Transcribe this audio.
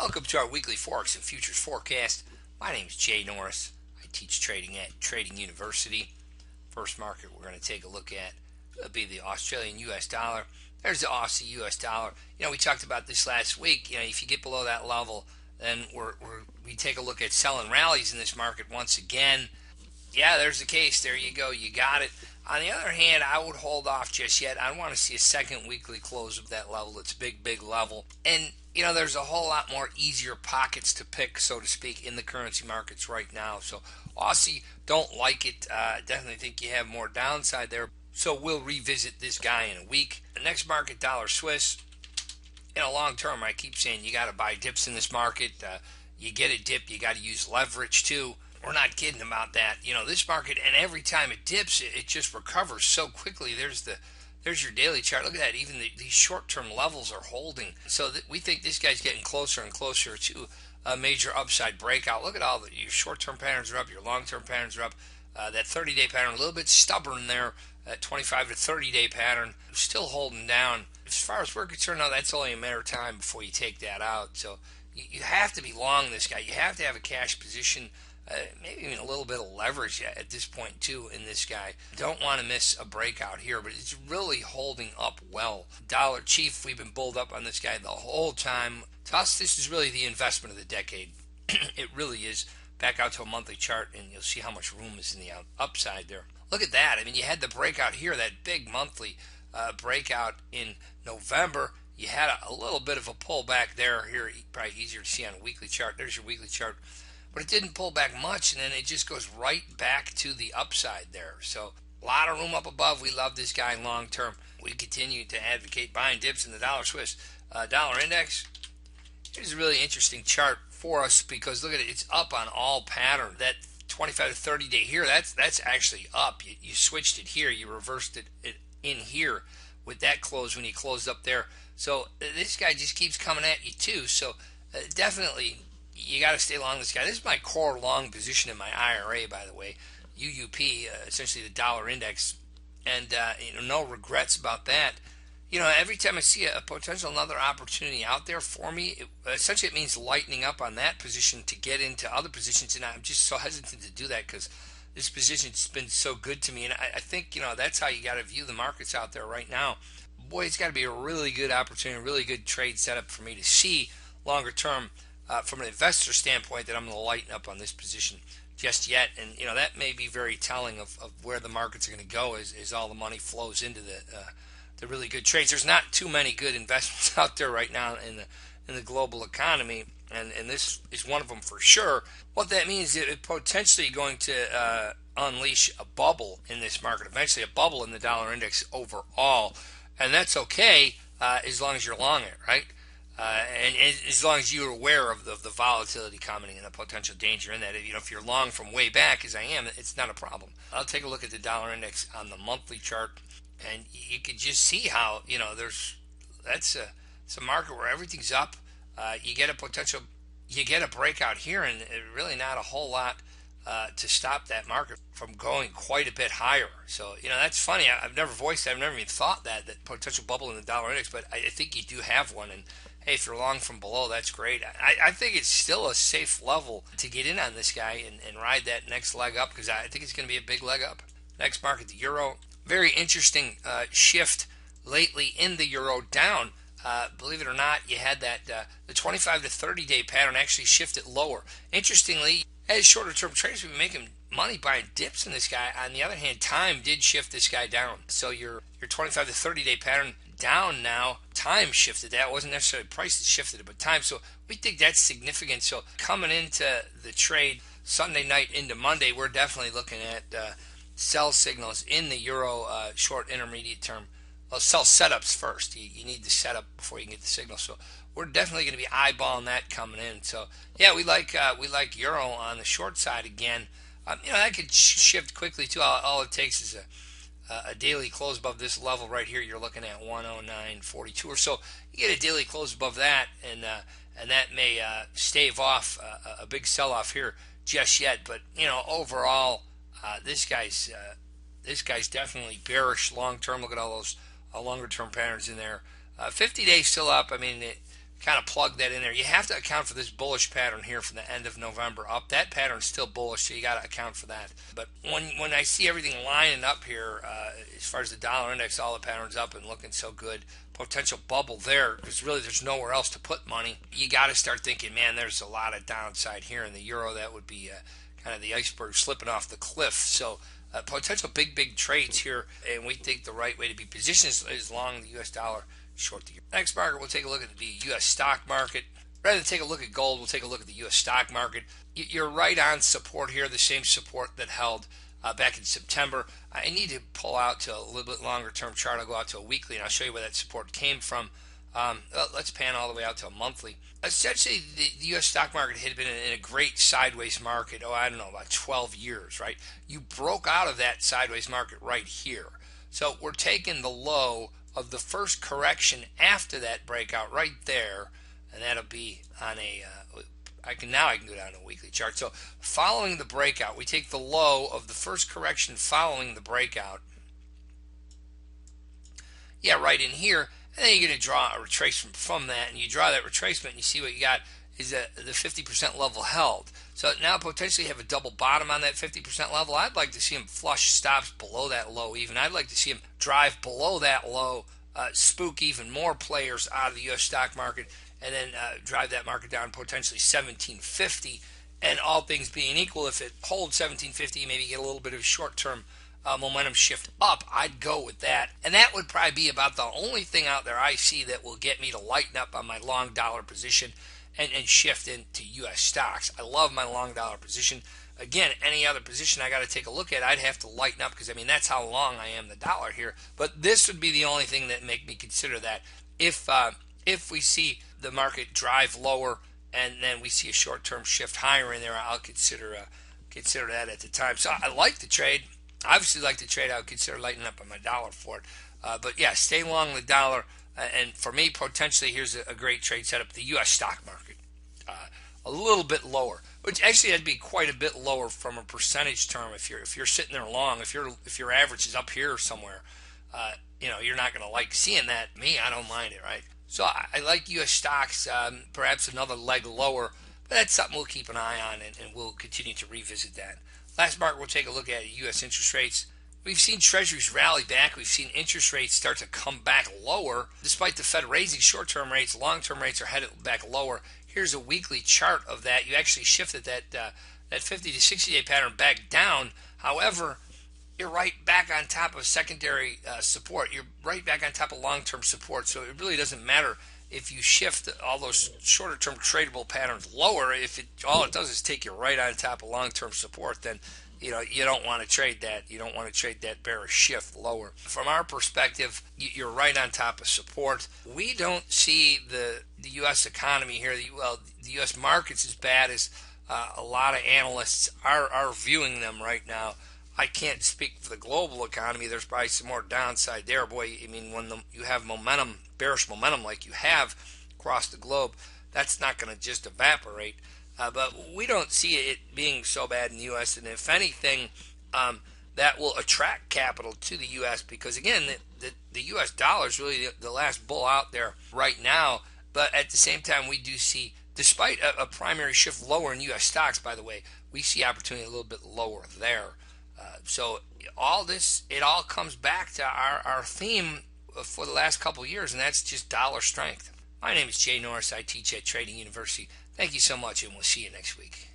Welcome to our weekly Forex and Futures forecast. My name is Jay Norris. I teach trading at Trading University. First market we're going to take a look at will be the Australian US dollar. There's the Aussie US dollar. We talked about this last week. If you get below that level, then we take a look at selling rallies in this market once again. Yeah, there's the case. There you go. You got it. On the other hand, I would hold off just yet. I want to see a second weekly close of that level. It's a big level. And, there's a whole lot more easier pockets to pick, so to speak, in the currency markets right now. So, Aussie, don't like it. Definitely think you have more downside there. So, we'll revisit this guy in a week. The next market, dollar Swiss. Long term, I keep saying you got to buy dips in this market. You get a dip, you got to use leverage too. We're not kidding about that. This market, and every time it dips, it just recovers so quickly. There's your daily chart. Look at that. Even these short-term levels are holding. So we think this guy's getting closer and closer to a major upside breakout. Look at your short-term patterns are up. Your long-term patterns are up. That 30-day pattern, a little bit stubborn there. That 25 to 30-day pattern, still holding down. As far as we're concerned, now that's only a matter of time before you take that out. So you have to be long this guy. You have to have a cash position. Maybe even a little bit of leverage at this point too in this guy. Don't want to miss a breakout here, but it's really holding up well. Dollar Chief, we've been bulled up on this guy the whole time. To us, this is really the investment of the decade. It really is. Back out to a monthly chart, and you'll see how much room is in the upside there. Look at that. You had the breakout here, that big monthly breakout in November. You had a little bit of a pullback there. Here, probably easier to see on a weekly chart. There's your weekly chart. But it didn't pull back much, and then it just goes right back to the upside there. So a lot of room up above. We love this guy long term. We continue to advocate buying dips in the dollar Swiss dollar index. Here's a really interesting chart for us because look at it. It's up on all pattern. That 25 to 30 day here, that's actually up. You switched it here. You reversed it in here with that close when you closed up there. So this guy just keeps coming at you too. So definitely you got to stay long this guy. This is my core long position in my IRA, by the way. UUP, essentially the dollar index, and no regrets about that. Every time I see a potential another opportunity out there for me, essentially it means lightening up on that position to get into other positions, and I'm just so hesitant to do that because this position's been so good to me, and I think that's how you got to view the markets out there right now. Boy, it's got to be a really good opportunity, a really good trade setup for me to see longer term. From an investor standpoint, that I'm going to lighten up on this position just yet, and that may be very telling of where the markets are going to go as all the money flows into the really good trades. There's not too many good investments out there right now in the global economy, and this is one of them for sure. What that means is it's potentially going to unleash a bubble in this market, eventually a bubble in the dollar index overall, and that's okay as long as you're long it, right? And as long as you're aware of the volatility coming and the potential danger in that, if you're long from way back, as I am, it's not a problem. I'll take a look at the dollar index on the monthly chart, and you can just see how it's a market where everything's up. You get a breakout here, and really not a whole lot to stop that market from going quite a bit higher. So that's funny. I've never voiced that. I've never even thought that potential bubble in the dollar index, but I think you do have one. And hey, if you're long from below, that's great. I think it's still a safe level to get in on this guy and ride that next leg up because I think it's going to be a big leg up. Next market, the euro. Very interesting shift lately in the euro down. Believe it or not, you had that the 25 to 30 day pattern actually shifted lower. Interestingly, as shorter term traders, we've been making money buying dips in this guy. On the other hand, time did shift this guy down. So your 25 to 30 day pattern down now, time shifted. That wasn't necessarily price that shifted it, but time. So we think that's significant. So coming into the trade Sunday night into Monday, we're definitely looking at sell signals in the euro short intermediate term. Well, sell setups first. You need the setup before you can get the signal. So we're definitely going to be eyeballing that coming in. So yeah, we like euro on the short side again. That could shift quickly too. All it takes is a daily close above this level right here. You're looking at 109.42 or so. You get a daily close above that, and that may stave off a big sell-off here just yet. But overall, this guy's definitely bearish long term. Look at all those longer term patterns in there. 50 days still up. kind of plug that in there. You have to account for this bullish pattern here from the end of November up. That pattern's still bullish, so you got to account for that. But when I see everything lining up here, as far as the dollar index, all the patterns up and looking so good, potential bubble there, because really there's nowhere else to put money. You got to start thinking, man, there's a lot of downside here in the euro. That would be kind of the iceberg slipping off the cliff. So potential big trades here, and we think the right way to be positioned is long the U.S. dollar, short the euro. Next market, we'll take a look at the U.S. stock market. Rather than take a look at gold, we'll take a look at the U.S. stock market. You're right on support here, the same support that held back in September. I need to pull out to a little bit longer term chart. I'll go out to a weekly, and I'll show you where that support came from. Let's pan all the way out to a monthly. Essentially, the U.S. stock market had been in a great sideways market, I don't know, about 12 years, right? You broke out of that sideways market right here. So we're taking the low of the first correction after that breakout right there, and that'll be on a I can go down to a weekly chart. So following the breakout, we take the low of the first correction following the breakout. Yeah, right in here. And then you're going to draw a retracement from that, and you draw that retracement, and you see what you got is the 50% level held. So now potentially have a double bottom on that 50% level. I'd like to see him flush stops below that low even. I'd like to see him drive below that low, spook even more players out of the U.S. stock market, and then drive that market down potentially 1750. And all things being equal, if it holds 1750, maybe get a little bit of short-term momentum shift up, I'd go with that. And that would probably be about the only thing out there I see that will get me to lighten up on my long dollar position and shift into U.S. stocks. I love my long dollar position. Again, any other position I got to take a look at, I'd have to lighten up because, I mean, that's how long I am the dollar here. But this would be the only thing that make me consider that. If we see the market drive lower and then we see a short-term shift higher in there, I'll consider that at the time. So I like the trade. Obviously, like the trade, I would consider lightening up on my dollar for it. But yeah, stay long the dollar. And for me, potentially, here's a great trade setup: the U.S. stock market, a little bit lower, which actually that'd be quite a bit lower from a percentage term. If you're sitting there long, if your average is up here somewhere, you're not going to like seeing that. Me, I don't mind it, right? So I like U.S. stocks, perhaps another leg lower, but that's something we'll keep an eye on, and we'll continue to revisit that. Last market we'll take a look at U.S. interest rates. We've seen treasuries rally back. We've seen interest rates start to come back lower. Despite the Fed raising short-term rates, long-term rates are headed back lower. Here's a weekly chart of that. You actually shifted that 50 to 60-day pattern back down. However, you're right back on top of secondary support. You're right back on top of long-term support. So it really doesn't matter if you shift all those shorter-term tradable patterns lower. If all it does is take you right on top of long-term support, then you don't want to trade that. You don't want to trade that bearish shift lower. From our perspective, you're right on top of support. We don't see the U.S. economy here. The U.S. markets as bad as a lot of analysts are viewing them right now. I can't speak for the global economy. There's probably some more downside there. Boy, I mean, when you have momentum, bearish momentum like you have across the globe, that's not going to just evaporate. But we don't see it being so bad in the U.S. And if anything, that will attract capital to the U.S. because, again, the U.S. dollar is really the last bull out there right now. But at the same time, we do see, despite a primary shift lower in U.S. stocks, by the way, we see opportunity a little bit lower there. So all this, it all comes back to our theme for the last couple of years, and that's just dollar strength. My name is Jay Norris. I teach at Trading University. Thank you so much, and we'll see you next week.